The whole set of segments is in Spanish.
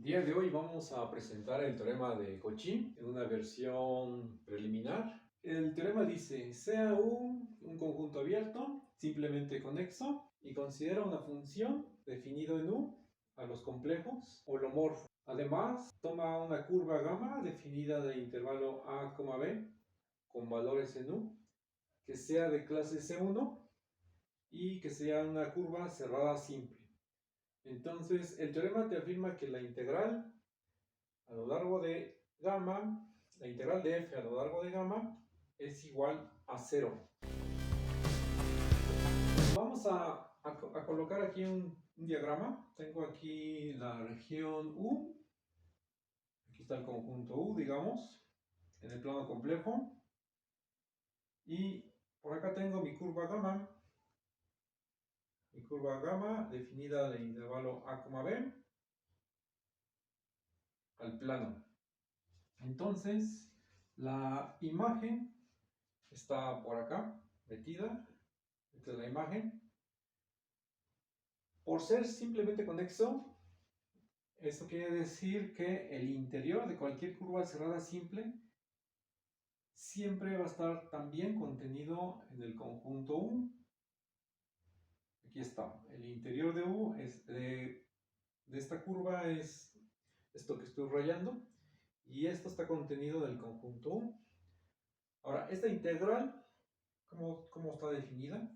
día de hoy vamos a presentar el teorema de Cauchy en una versión preliminar. El teorema dice, sea un conjunto abierto, simplemente conexo, y considera una función definida en U a los complejos holomorfos. Además, toma una curva gamma definida de intervalo a, b con valores en U, que sea de clase C1 y que sea una curva cerrada simple. Entonces, el teorema te afirma que la integral a lo largo de gamma, la integral de f a lo largo de gamma es igual a 0. Vamos a colocar aquí un diagrama. Tengo aquí la región U. Aquí está el conjunto U, digamos, en el plano complejo. Y por acá tengo mi curva gamma. Mi curva gamma definida de intervalo a, b al plano. Entonces, la imagen está por acá, metida. Esta es la imagen. Por ser simplemente conexo, esto quiere decir que el interior de cualquier curva cerrada simple siempre va a estar también contenido en el conjunto U. Aquí está. El interior de U de esta curva es esto que estoy rayando. Y esto está contenido en el conjunto U. Ahora, esta integral, ¿cómo está definida?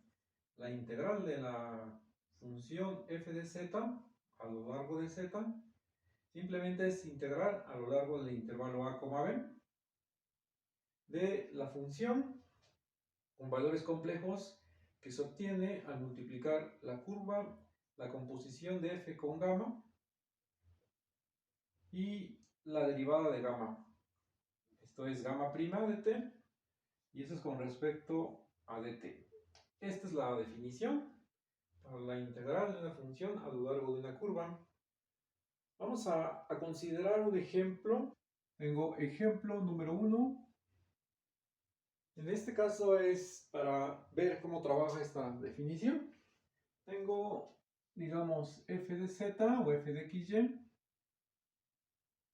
La integral de la función f de z a lo largo de z simplemente es integrar a lo largo del intervalo a, b de la función con valores complejos que se obtiene al multiplicar la curva, la composición de f con gamma y la derivada de gamma. Esto es gamma prima de t y eso es con respecto a dt. Esta es la definición para la integral de una función a lo largo de una curva. Vamos a considerar un ejemplo. Tengo ejemplo número 1. En este caso es para ver cómo trabaja esta definición. Tengo, digamos, f de z o f de xy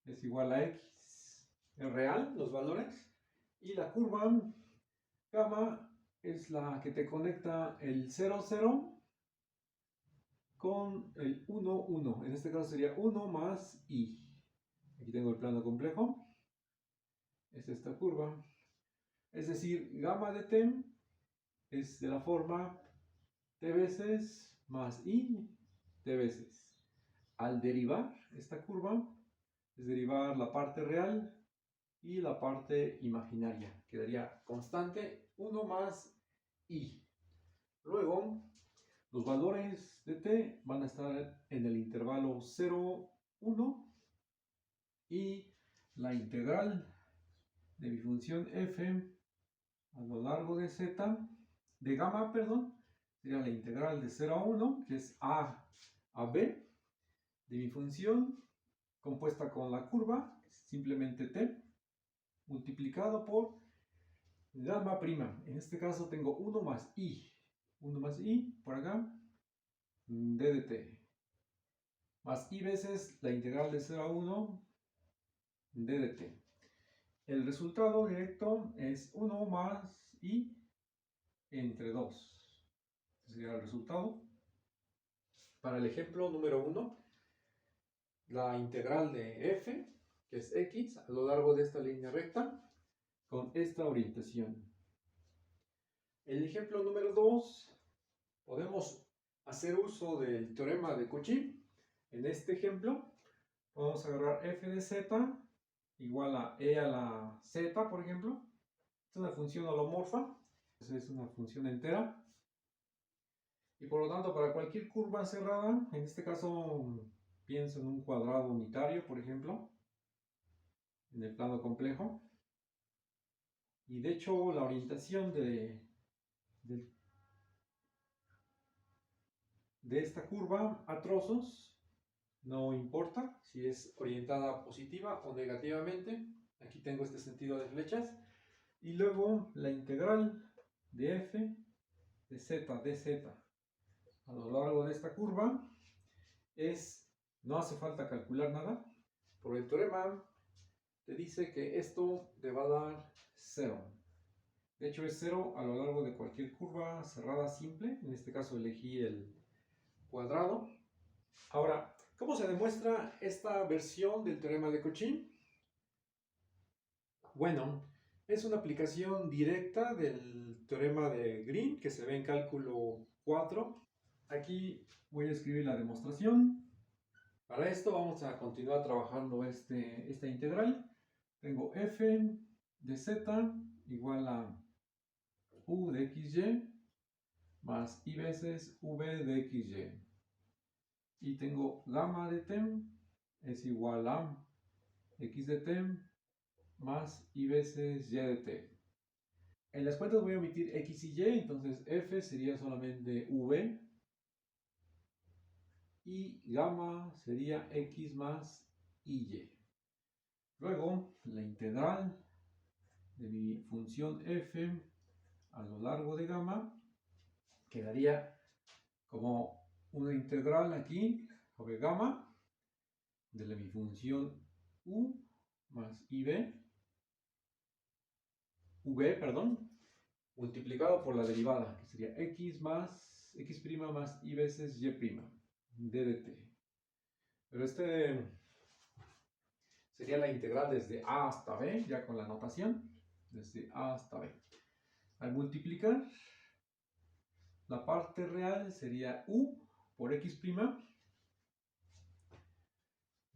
es igual a x, es real, los valores. Y la curva gamma es la que te conecta el 0, 0 con el 1, 1. En este caso sería 1 más i. Aquí tengo el plano complejo. Es esta curva. Es decir, gamma de t es de la forma t veces más i t veces. Al derivar esta curva, es derivar la parte real y la parte imaginaria. Quedaría constante 1 más i. Luego, los valores de t van a estar en el intervalo 0, 1 y la integral de mi función f a lo largo de z, de gamma, perdón, sería la integral de 0 a 1, que es a b, de mi función compuesta con la curva, simplemente t, multiplicado por gamma prima. En este caso tengo 1 más i por acá, d de t, más i veces la integral de 0 a 1 d de t. El resultado directo es 1 más i entre 2. Ese sería el resultado. Para el ejemplo número 1, la integral de f, que es x, a lo largo de esta línea recta, con esta orientación. El ejemplo número 2, podemos hacer uso del teorema de Cauchy. En este ejemplo, vamos a agarrar f de z igual a e a la z, por ejemplo. Es una función holomorfa, es una función entera. Y por lo tanto, para cualquier curva cerrada, en este caso pienso en un cuadrado unitario, por ejemplo, en el plano complejo. Y de hecho, la orientación de esta curva a trozos no importa si es orientada positiva o negativamente. Aquí tengo este sentido de flechas. Y luego la integral de f de z dz a lo largo de esta curva no hace falta calcular nada, por el teorema, te dice que esto te va a dar 0. De hecho es 0 a lo largo de cualquier curva cerrada simple. En este caso elegí el cuadrado. Ahora, ¿cómo se demuestra esta versión del teorema de Cauchy? Bueno, es una aplicación directa del teorema de Green que se ve en cálculo 4. Aquí voy a escribir la demostración. Para esto vamos a continuar trabajando esta integral. Tengo f de z igual a u de xy más i veces v de xy. Y tengo gamma de t es igual a x de t más i veces y de t. En las cuentas voy a omitir x y y, entonces f sería solamente v y gamma sería x más y. Luego, la integral de mi función f a lo largo de gamma quedaría como una integral aquí sobre gamma de mi función u más v, multiplicado por la derivada, que sería x más x' más i veces y' d de t. Pero sería la integral desde a hasta b, ya con la notación, desde a hasta b. Al multiplicar, la parte real sería u por x'.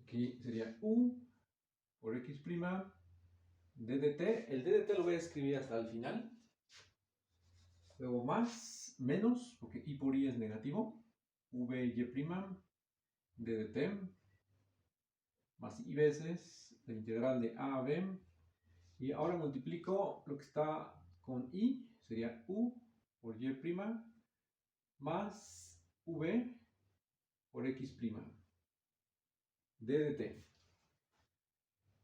Aquí sería u por x' d de t. El d de t lo voy a escribir hasta el final. Luego más, menos, porque i por i es negativo. v y' d de t más i veces la integral de a a b. Y ahora multiplico lo que está con i, sería u por y' más v por x', d de t.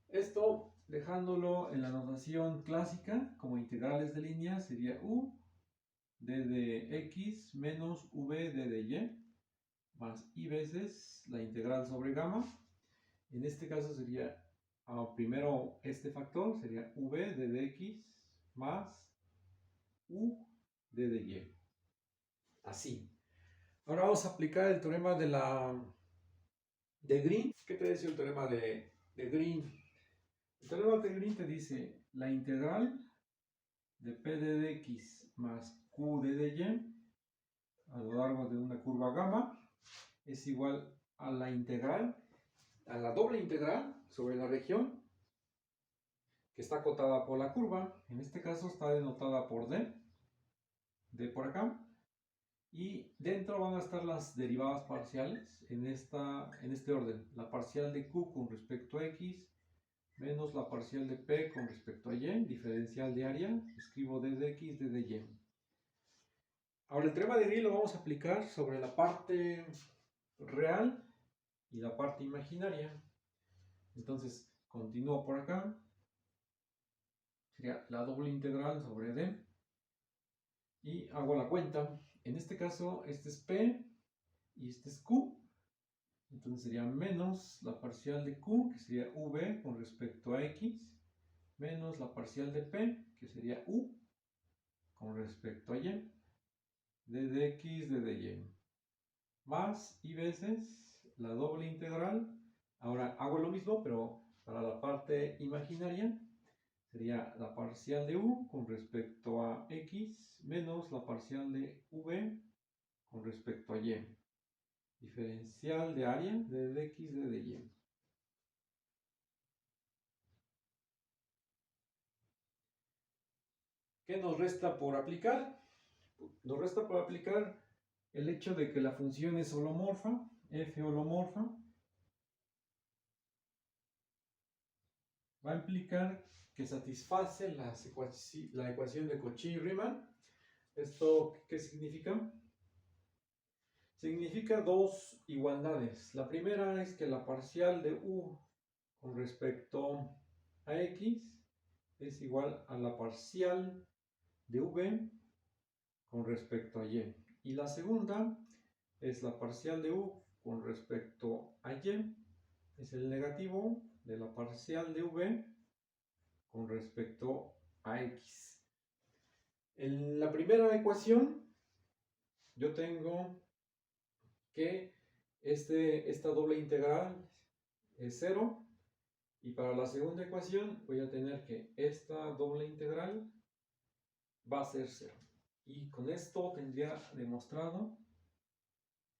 Esto, dejándolo en la notación clásica como integrales de línea, sería u d de x menos v d de y más i veces la integral sobre gamma. En este caso sería primero este factor, sería v d de x más u d de y. Así. Ahora vamos a aplicar el teorema de Green. ¿Qué te dice el teorema de Green? El teorema de Green te dice la integral de p de x más q de y a lo largo de una curva gamma es igual a la integral, a la doble integral sobre la región que está acotada por la curva. En este caso está denotada por d por acá. Y dentro van a estar las derivadas parciales en este orden. La parcial de q con respecto a x menos la parcial de p con respecto a y, diferencial de área, escribo d de x, d de y. Ahora el teorema de Green lo vamos a aplicar sobre la parte real y la parte imaginaria. Entonces continúo por acá. Sería la doble integral sobre d. Y hago la cuenta. En este caso, este es p y este es q. Entonces sería menos la parcial de q, que sería v con respecto a x, menos la parcial de p, que sería u con respecto a y, d de x, d de y, más i veces la doble integral. Ahora hago lo mismo, pero para la parte imaginaria sería la parcial de u con respecto a x, menos la parcial de v con respecto a y. Diferencial de área de x, de y. ¿Qué nos resta por aplicar? Nos resta por aplicar el hecho de que la función es holomorfa, f holomorfa. Va a implicar que satisface la ecuación de Cauchy-Riemann. ¿Esto qué significa? Significa dos igualdades. La primera es que la parcial de u con respecto a x es igual a la parcial de v con respecto a y. Y la segunda es la parcial de u con respecto a y es el negativo de la parcial de v con respecto a x. En la primera ecuación yo tengo que esta doble integral es 0, y para la segunda ecuación voy a tener que esta doble integral va a ser 0. Y con esto tendría demostrado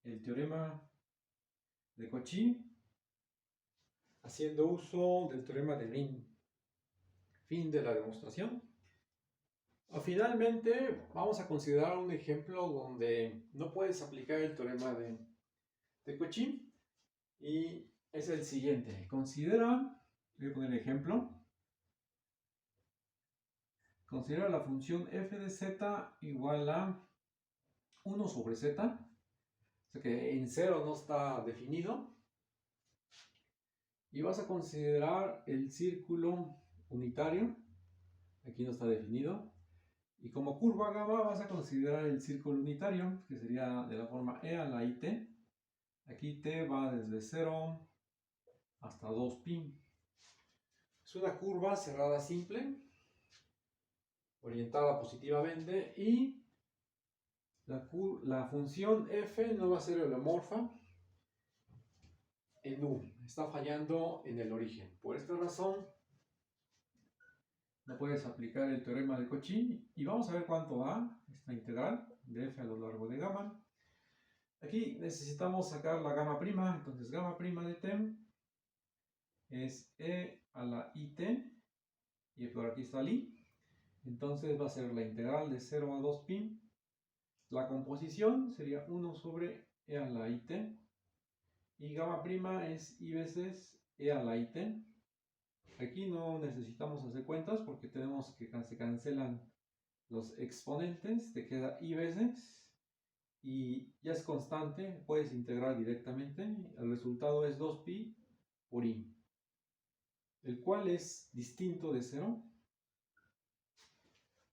el teorema de Cauchy haciendo uso del teorema de Green. Fin de la demostración. Finalmente vamos a considerar un ejemplo donde no puedes aplicar el teorema de Cauchy, y es el siguiente. Considera, voy a poner el ejemplo, considera la función f de z igual a 1 sobre z, o sea que en 0 no está definido, y vas a considerar el círculo unitario, aquí no está definido, y como curva gamma vas a considerar el círculo unitario, que sería de la forma e a la it. Aquí t va desde 0 hasta 2pi. Es una curva cerrada simple, orientada positivamente, y la función f no va a ser holomorfa en u, está fallando en el origen. Por esta razón no puedes aplicar el teorema de Cauchy, y vamos a ver cuánto da esta integral de f a lo largo de gamma. Aquí necesitamos sacar la gamma prima, entonces gamma prima de t es e a la it, y por aquí está el i, entonces va a ser la integral de 0 a 2pi. La composición sería 1 sobre e a la it, y gamma prima es i veces e a la it. Aquí no necesitamos hacer cuentas porque tenemos que se cancelan los exponentes, te queda i veces, y ya es constante, puedes integrar directamente. El resultado es 2pi por i, el cual es distinto de 0.